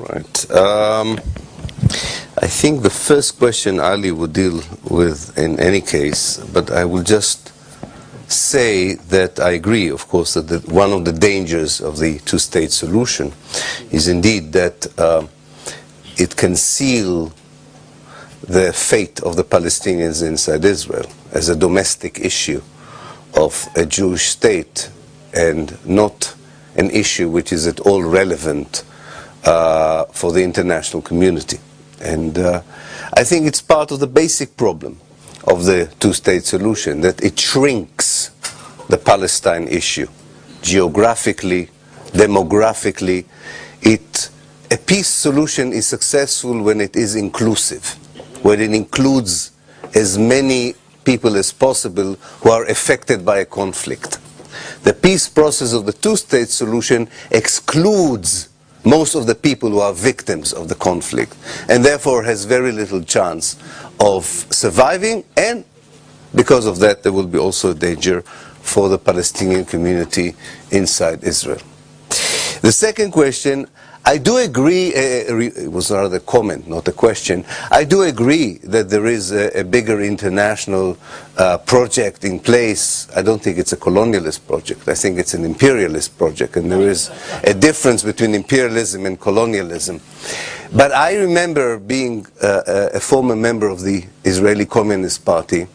Right. I think the first question Ali would deal with in any case, but I will just say that I agree, of course, that one of the dangers of the two-state solution is indeed that it can seal the fate of the Palestinians inside Israel as a domestic issue of a Jewish state and not an issue which is at all relevant for the international community. And I think it's part of the basic problem of the two-state solution, that it shrinks the Palestine issue geographically, demographically. A peace solution is successful when it is inclusive, when it includes as many people as possible who are affected by a conflict. The peace process of the two-state solution excludes most of the people who are victims of the conflict, and therefore has very little chance of surviving, and because of that there will be also a danger for the Palestinian community inside Israel. The second question, I do agree, it was rather a comment, not a question. I do agree that there is a bigger international project in place. I don't think it's a colonialist project. I think it's an imperialist project, and there is a difference between imperialism and colonialism. But I remember being a former member of the Israeli Communist Party,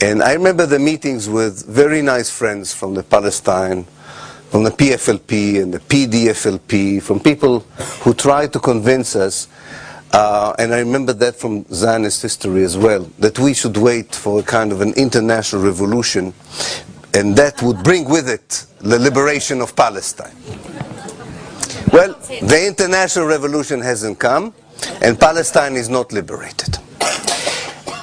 and I remember the meetings with very nice friends from the Palestine, from the PFLP and the PDFLP, from people who tried to convince us, and I remember that from Zionist history as well, that we should wait for a kind of an international revolution, and that would bring with it the liberation of Palestine. Well, the international revolution hasn't come, and Palestine is not liberated.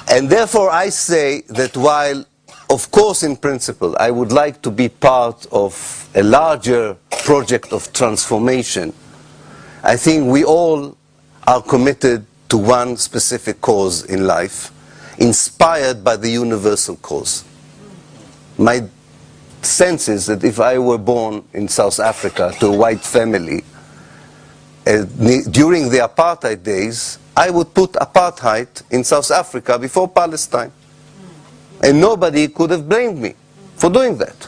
And therefore I say that while, of course, in principle, I would like to be part of a larger project of transformation, I think we all are committed to one specific cause in life, inspired by the universal cause. My sense is that if I were born in South Africa to a white family, during the apartheid days, I would put apartheid in South Africa before Palestine. And nobody could have blamed me for doing that.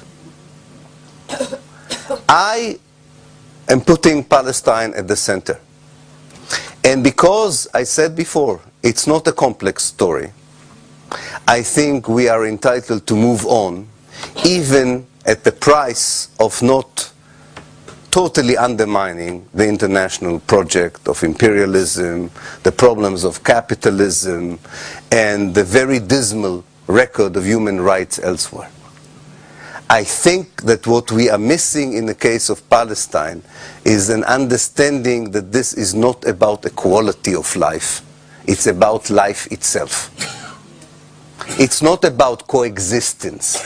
I am putting Palestine at the center. And because I said before, it's not a complex story, I think we are entitled to move on, even at the price of not totally undermining the international project of imperialism, the problems of capitalism, and the very dismal record of human rights elsewhere. I think that what we are missing in the case of Palestine is an understanding that this is not about the quality of life, it's about life itself. It's not about coexistence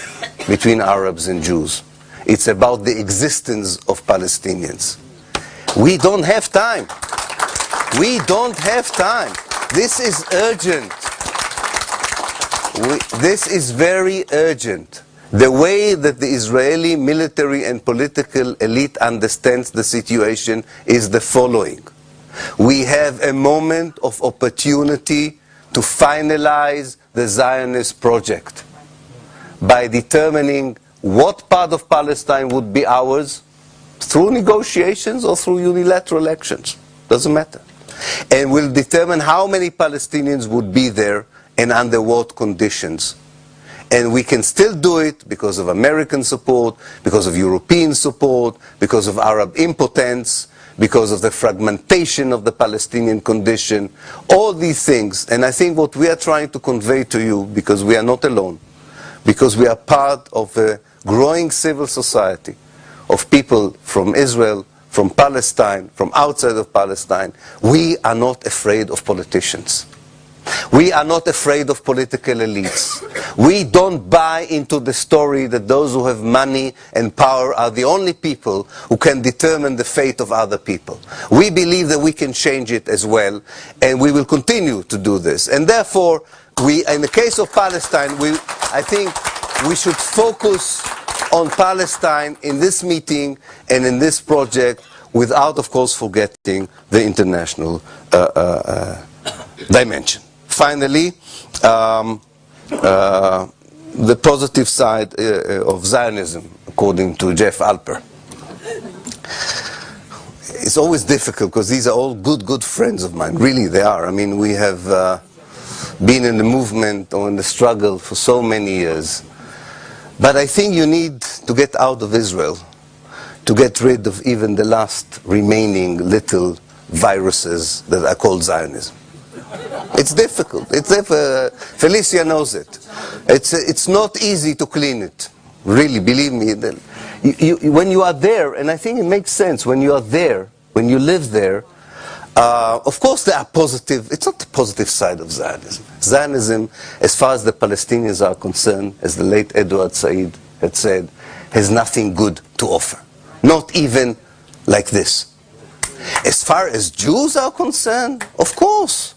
between Arabs and Jews. It's about the existence of Palestinians. We don't have time. We don't have time. This is urgent. This is very urgent. The way that the Israeli military and political elite understands the situation is the following. We have a moment of opportunity to finalize the Zionist project by determining what part of Palestine would be ours through negotiations or through unilateral actions. Doesn't matter. And we'll determine how many Palestinians would be there and under what conditions. And we can still do it because of American support, because of European support, because of Arab impotence, because of the fragmentation of the Palestinian condition, all these things. And I think what we are trying to convey to you, because we are not alone, because we are part of a growing civil society of people from Israel, from Palestine, from outside of Palestine, we are not afraid of politicians. We are not afraid of political elites. We don't buy into the story that those who have money and power are the only people who can determine the fate of other people. We believe that we can change it as well, and we will continue to do this. And therefore, in the case of Palestine, I think we should focus on Palestine in this meeting and in this project without, of course, forgetting the international dimension. Finally, the positive side of Zionism, according to Jeff Alper. It's always difficult because these are all good friends of mine. Really, they are. I mean, we have been in the movement or in the struggle for so many years. But I think you need to get out of Israel to get rid of even the last remaining little viruses that are called Zionism. It's difficult. Felicia knows it. It's not easy to clean it. Really, believe me. When you are there, and I think it makes sense, when you are there, when you live there, of course there are positive, it's not the positive side of Zionism. Zionism, as far as the Palestinians are concerned, as the late Edward Said had said, has nothing good to offer. Not even like this. As far as Jews are concerned, of course.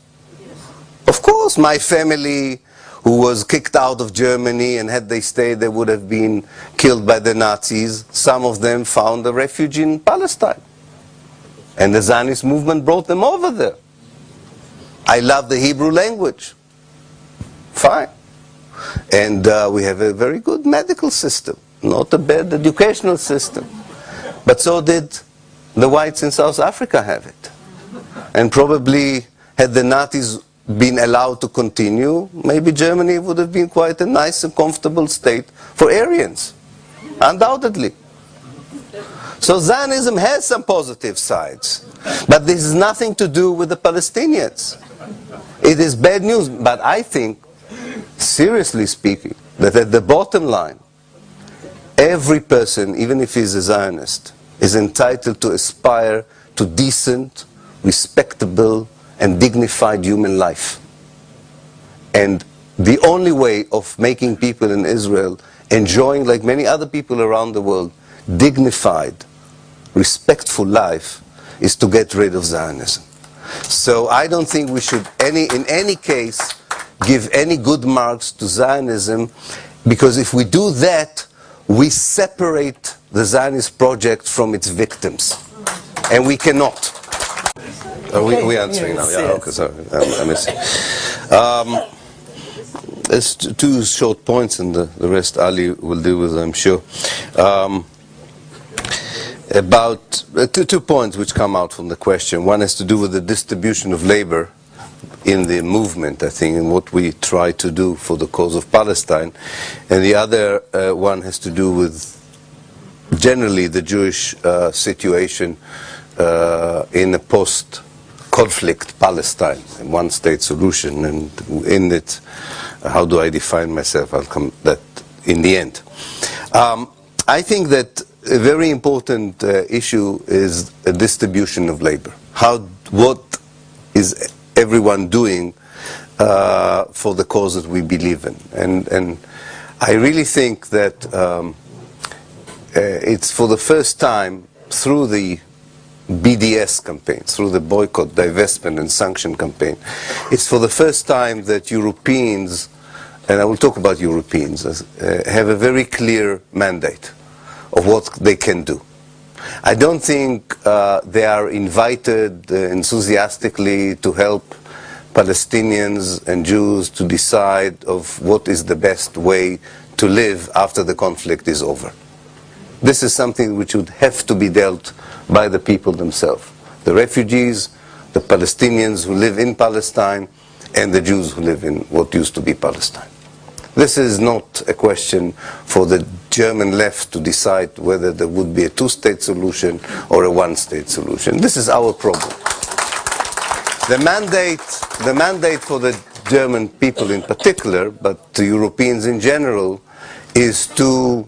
Of course, my family, who was kicked out of Germany, and had they stayed, they would have been killed by the Nazis. Some of them found a refuge in Palestine. And the Zionist movement brought them over there. I love the Hebrew language. Fine. And we have a very good medical system, not a bad educational system. But so did the whites in South Africa have it. And probably had the Nazis been allowed to continue, maybe Germany would have been quite a nice and comfortable state for Aryans. Undoubtedly. So Zionism has some positive sides. But this has nothing to do with the Palestinians. It is bad news. But I think, seriously speaking, that at the bottom line, every person, even if he's a Zionist, is entitled to aspire to decent, respectable, and dignified human life. And the only way of making people in Israel enjoying, like many other people around the world, dignified, respectful life is to get rid of Zionism. So I don't think we should, in any case, give any good marks to Zionism, because if we do that, we separate the Zionist project from its victims. And we cannot. Are we answering now? Yeah, okay, sorry. I'm missing. There's two short points, and the rest Ali will deal with, I'm sure. About 2 points which come out from the question. One has to do with the distribution of labor in the movement, I think, and what we try to do for the cause of Palestine. And the other one has to do with generally the Jewish situation in a post-conflict Palestine, a one-state solution, and in it, how do I define myself? I'll come to that in the end. I think that a very important issue is a distribution of labor. What is everyone doing for the cause that we believe in? And I really think that it's for the first time through the BDS campaign, through the boycott, divestment and sanction campaign, it's for the first time that Europeans, and I will talk about Europeans, have a very clear mandate of what they can do. I don't think they are invited enthusiastically to help Palestinians and Jews to decide of what is the best way to live after the conflict is over. This is something which would have to be dealt by the people themselves. The refugees, the Palestinians who live in Palestine, and the Jews who live in what used to be Palestine. This is not a question for the German left to decide whether there would be a two-state solution or a one-state solution. This is our problem. The mandate for the German people in particular, but to Europeans in general, is to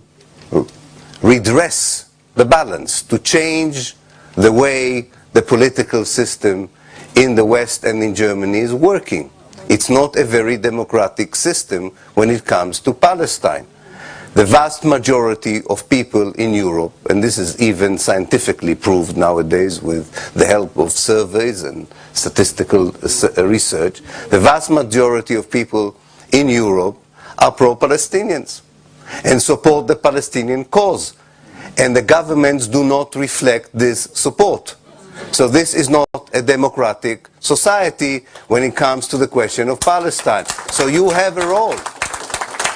redress the balance, to change the way the political system in the West and in Germany is working. It's not a very democratic system when it comes to Palestine. The vast majority of people in Europe, and this is even scientifically proved nowadays with the help of surveys and statistical research, the vast majority of people in Europe are pro-Palestinians and support the Palestinian cause. and the governments do not reflect this support. So this is not a democratic society when it comes to the question of Palestine. So you have a role.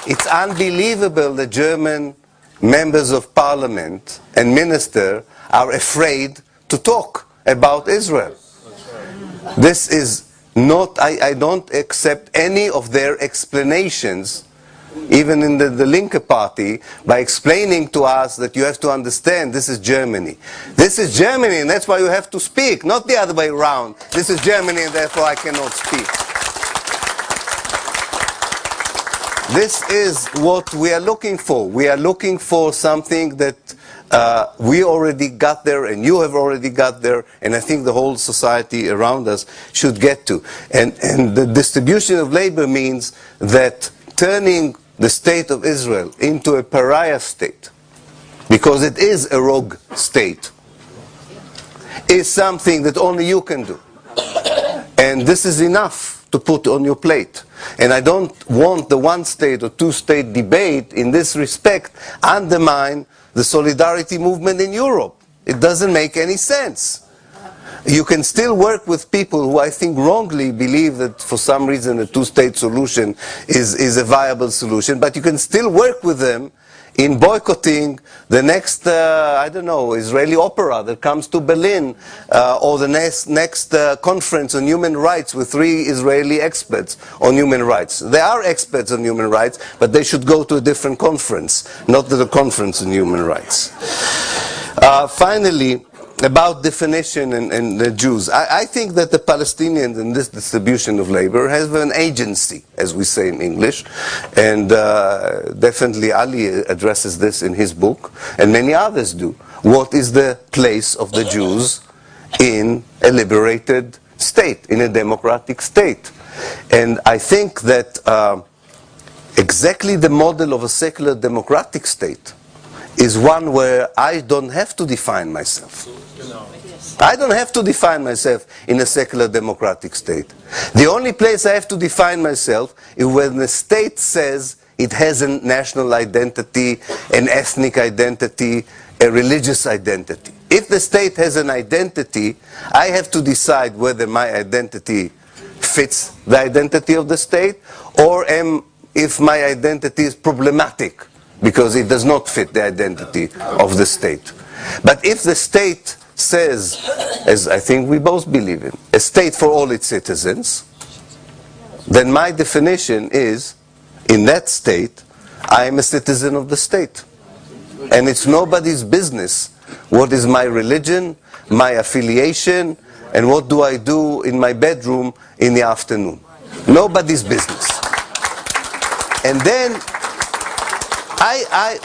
It's unbelievable that German members of parliament and ministers are afraid to talk about Israel. This is not, I don't accept any of their explanations, even in the Linke party, by explaining to us that you have to understand this is Germany. This is Germany, and that's why you have to speak, not the other way around. This is Germany, and therefore I cannot speak. This is what we are looking for. We are looking for something that we already got there, and you have already got there, and I think the whole society around us should get to. And the distribution of labor means that turning the state of Israel into a pariah state, because it is a rogue state, is something that only you can do. And this is enough to put on your plate. And I don't want the one-state or two-state debate in this respect undermine the solidarity movement in Europe. It doesn't make any sense. You can still work with people who I think wrongly believe that for some reason a two-state solution is a viable solution, but you can still work with them in boycotting the next, I don't know, Israeli opera that comes to Berlin, or the next conference on human rights with 3 Israeli experts on human rights. They are experts on human rights, but they should go to a different conference, not to the conference on human rights. Finally, about definition and the Jews. I think that the Palestinians in this distribution of labor have an agency, as we say in English, and definitely Ali addresses this in his book, and many others do. What is the place of the Jews in a liberated state, in a democratic state? And I think that exactly the model of a secular democratic state is one where I don't have to define myself. I don't have to define myself in a secular democratic state. The only place I have to define myself is when the state says it has a national identity, an ethnic identity, a religious identity. If the state has an identity, I have to decide whether my identity fits the identity of the state, or if my identity is problematic because it does not fit the identity of the state. But if the state says, as I think we both believe in, a state for all its citizens, then my definition is, in that state, I am a citizen of the state. And it's nobody's business what is my religion, my affiliation, and what do I do in my bedroom in the afternoon. Nobody's business. And then,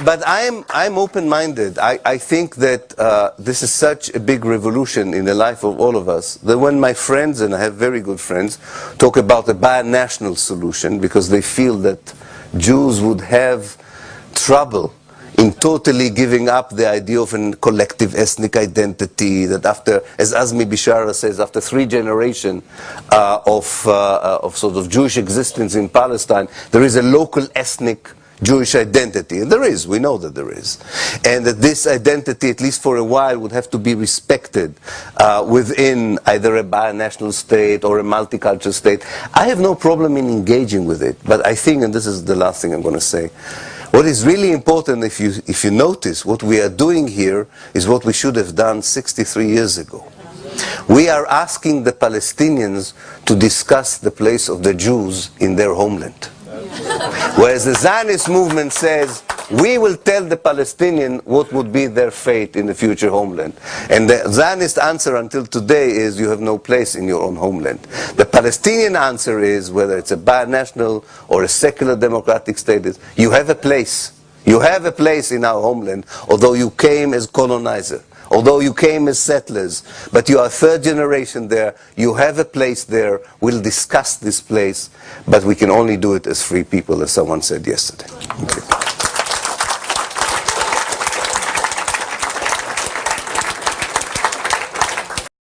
but I'm open-minded. I think that this is such a big revolution in the life of all of us, that when my friends, and I have very good friends, talk about a bi-national solution because they feel that Jews would have trouble in totally giving up the idea of a collective ethnic identity, that after, as Azmi Bishara says, after 3 generations of sort of Jewish existence in Palestine, there is a local ethnic Jewish identity. And there is, we know that there is. And that this identity, at least for a while, would have to be respected within either a bi-national state or a multicultural state. I have no problem in engaging with it, but I think, and this is the last thing I'm going to say, what is really important, if you notice, what we are doing here is what we should have done 63 years ago. We are asking the Palestinians to discuss the place of the Jews in their homeland. Whereas the Zionist movement says, we will tell the Palestinian what would be their fate in the future homeland. And the Zionist answer until today is, you have no place in your own homeland. The Palestinian answer is, whether it's a bi-national or a secular democratic state, is, you have a place. You have a place in our homeland, although you came as colonizer. Although you came as settlers, but you are 3rd generation there, you have a place there, we'll discuss this place, but we can only do it as free people, as someone said yesterday. Okay.